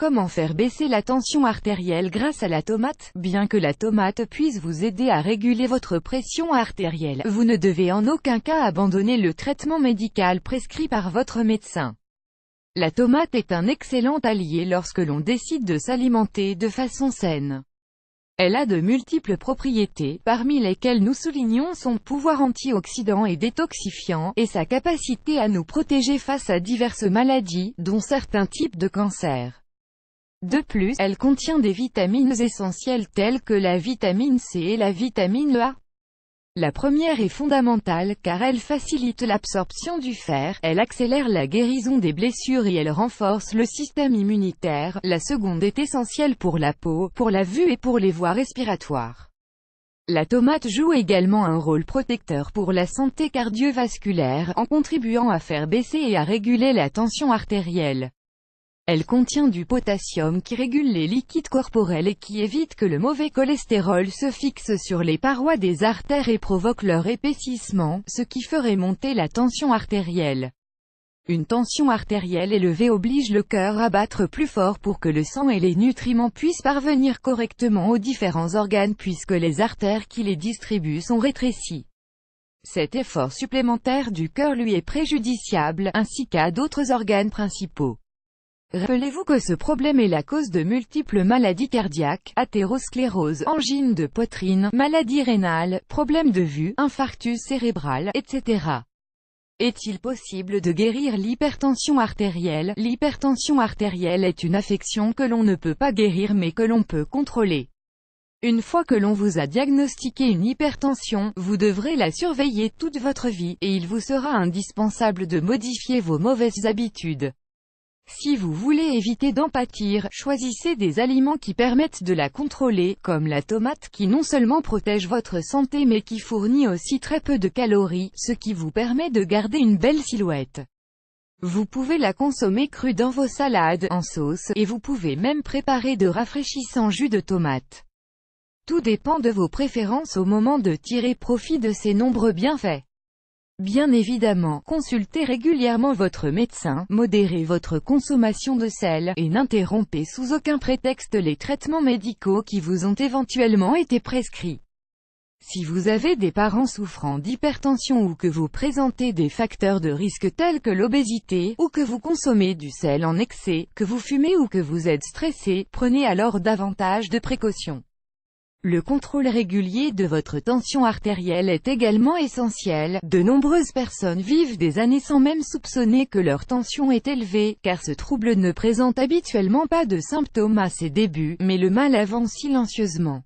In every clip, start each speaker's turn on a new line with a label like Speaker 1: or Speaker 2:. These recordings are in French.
Speaker 1: Comment faire baisser la tension artérielle grâce à la tomate? Bien que la tomate puisse vous aider à réguler votre pression artérielle, vous ne devez en aucun cas abandonner le traitement médical prescrit par votre médecin. La tomate est un excellent allié lorsque l'on décide de s'alimenter de façon saine. Elle a de multiples propriétés, parmi lesquelles nous soulignons son pouvoir antioxydant et détoxifiant, et sa capacité à nous protéger face à diverses maladies, dont certains types de cancers. De plus, elle contient des vitamines essentielles telles que la vitamine C et la vitamine A. La première est fondamentale car elle facilite l'absorption du fer, elle accélère la guérison des blessures et elle renforce le système immunitaire. La seconde est essentielle pour la peau, pour la vue et pour les voies respiratoires. La tomate joue également un rôle protecteur pour la santé cardiovasculaire, en contribuant à faire baisser et à réguler la tension artérielle. Elle contient du potassium qui régule les liquides corporels et qui évite que le mauvais cholestérol se fixe sur les parois des artères et provoque leur épaississement, ce qui ferait monter la tension artérielle. Une tension artérielle élevée oblige le cœur à battre plus fort pour que le sang et les nutriments puissent parvenir correctement aux différents organes puisque les artères qui les distribuent sont rétrécies. Cet effort supplémentaire du cœur lui est préjudiciable, ainsi qu'à d'autres organes principaux. Rappelez-vous que ce problème est la cause de multiples maladies cardiaques, athérosclérose, angine de poitrine, maladie rénale, problèmes de vue, infarctus cérébral, etc. Est-il possible de guérir l'hypertension artérielle? L'hypertension artérielle est une affection que l'on ne peut pas guérir mais que l'on peut contrôler. Une fois que l'on vous a diagnostiqué une hypertension, vous devrez la surveiller toute votre vie, et il vous sera indispensable de modifier vos mauvaises habitudes. Si vous voulez éviter d'en pâtir, choisissez des aliments qui permettent de la contrôler, comme la tomate qui non seulement protège votre santé mais qui fournit aussi très peu de calories, ce qui vous permet de garder une belle silhouette. Vous pouvez la consommer crue dans vos salades, en sauce, et vous pouvez même préparer de rafraîchissants jus de tomate. Tout dépend de vos préférences au moment de tirer profit de ces nombreux bienfaits. Bien évidemment, consultez régulièrement votre médecin, modérez votre consommation de sel, et n'interrompez sous aucun prétexte les traitements médicaux qui vous ont éventuellement été prescrits. Si vous avez des parents souffrant d'hypertension ou que vous présentez des facteurs de risque tels que l'obésité, ou que vous consommez du sel en excès, que vous fumez ou que vous êtes stressé, prenez alors davantage de précautions. Le contrôle régulier de votre tension artérielle est également essentiel. De nombreuses personnes vivent des années sans même soupçonner que leur tension est élevée, car ce trouble ne présente habituellement pas de symptômes à ses débuts, mais le mal avance silencieusement.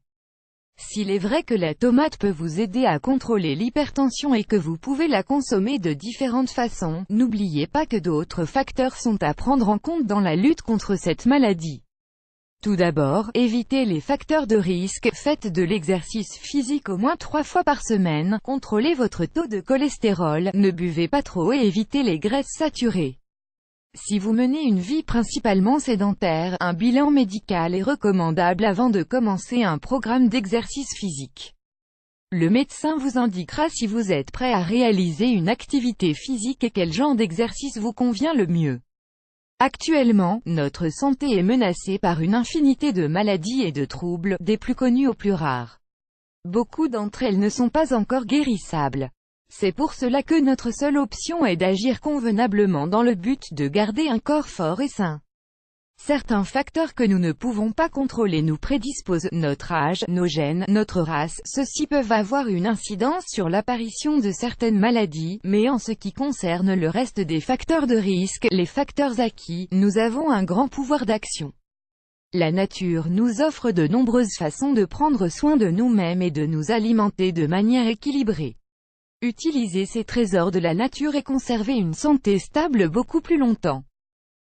Speaker 1: S'il est vrai que la tomate peut vous aider à contrôler l'hypertension et que vous pouvez la consommer de différentes façons, n'oubliez pas que d'autres facteurs sont à prendre en compte dans la lutte contre cette maladie. Tout d'abord, évitez les facteurs de risque, faites de l'exercice physique au moins 3 fois par semaine, contrôlez votre taux de cholestérol, ne buvez pas trop et évitez les graisses saturées. Si vous menez une vie principalement sédentaire, un bilan médical est recommandable avant de commencer un programme d'exercice physique. Le médecin vous indiquera si vous êtes prêt à réaliser une activité physique et quel genre d'exercice vous convient le mieux. Actuellement, notre santé est menacée par une infinité de maladies et de troubles, des plus connus aux plus rares. Beaucoup d'entre elles ne sont pas encore guérissables. C'est pour cela que notre seule option est d'agir convenablement dans le but de garder un corps fort et sain. Certains facteurs que nous ne pouvons pas contrôler nous prédisposent, notre âge, nos gènes, notre race, ceux-ci peuvent avoir une incidence sur l'apparition de certaines maladies, mais en ce qui concerne le reste des facteurs de risque, les facteurs acquis, nous avons un grand pouvoir d'action. La nature nous offre de nombreuses façons de prendre soin de nous-mêmes et de nous alimenter de manière équilibrée. Utilisez ces trésors de la nature et conservez une santé stable beaucoup plus longtemps.